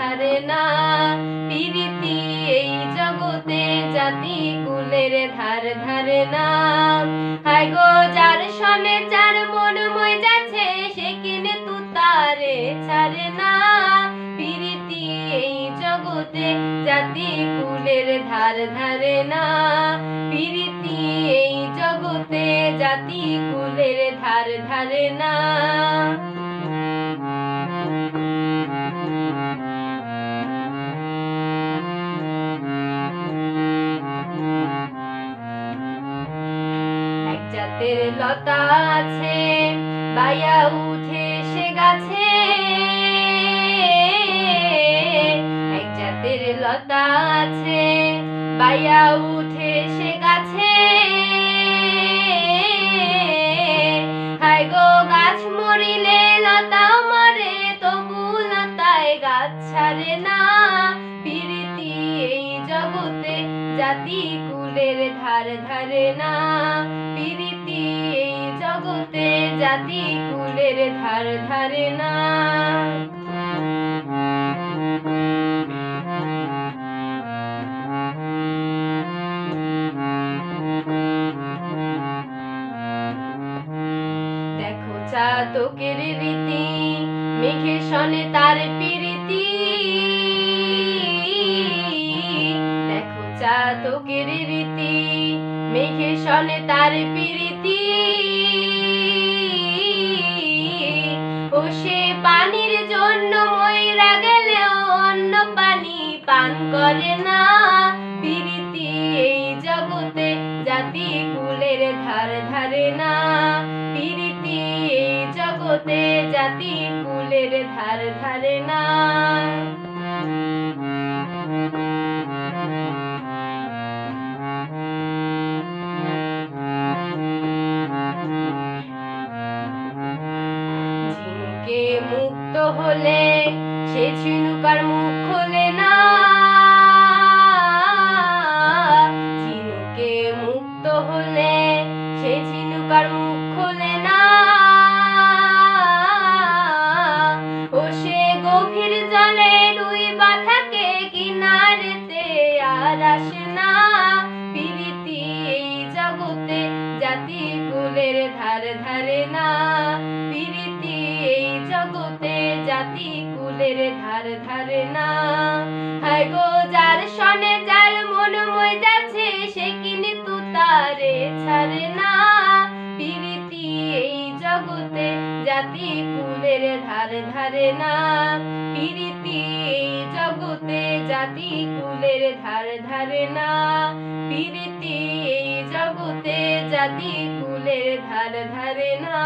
ধারে না, প্রীতি এই জগতে জাতি কুলের ধার ধারে না। হায় গো যার সনে যার মন মই যাচ্ছে, সে কিনে তু তারে ছাড়ে না, প্রীতি এই জগতে জাতি কুলের ধার ধারে না, প্রীতি এই জগতে জাতি কুলের ধার ধারে না। এক জাতের লতা আছে বাইয়া উঠে সে গাছে, এক জাতের লতা আছে বাইয়া উঠে সে গাছে। হায় গো গাছ মরিলে লতা মরে, তবু লতায় গাছ ছাড়ে না, প্রীতি এই জগতে জাতি কুলের ধার ধারে না, প্রীতি এই জগতে জাতি কুলের ধার ধারে না। দেখো চাতকের রীতি, মেঘের সনে তার প্রীতি, দেখো চাতকের রীতি, মেঘের সনে তার প্রীতি। ও সে পানির জন্য মইরা গেলেও অন্য পানি পান করে না, প্রীতি এই জগতে জাতি কুলের ধার ধারে না, প্রীতি এই জগতে জাতি কুলের ধার ধারে না। ঝিনুকে মুক্ত হলে সে ঝিনুকার মুখ খোলে না, ঝিনুকে মুক্ত হলে সে ঝিনুকার মুখ খোলে না। ও সে গভীর জলে ডুইবা থাকে, কিনারেতে আর আসে না, প্রীতি এই জগতে জাতি কুলের ধার ধারে না, প্রীতি এই জগতে জাতি কুলের ধার ধারে না। হায় গো যার সনে যার মন মই যাচ্ছে, সে কিনে তু তারে ছাড়ে না, প্রীতি এই জগতে জাতি কুলের ধার ধারে না, প্রীতি এই জগতে জাতি কুলের ধার ধারে না, প্রীতি এই জগতে জাতি কুলের ধার ধারে না।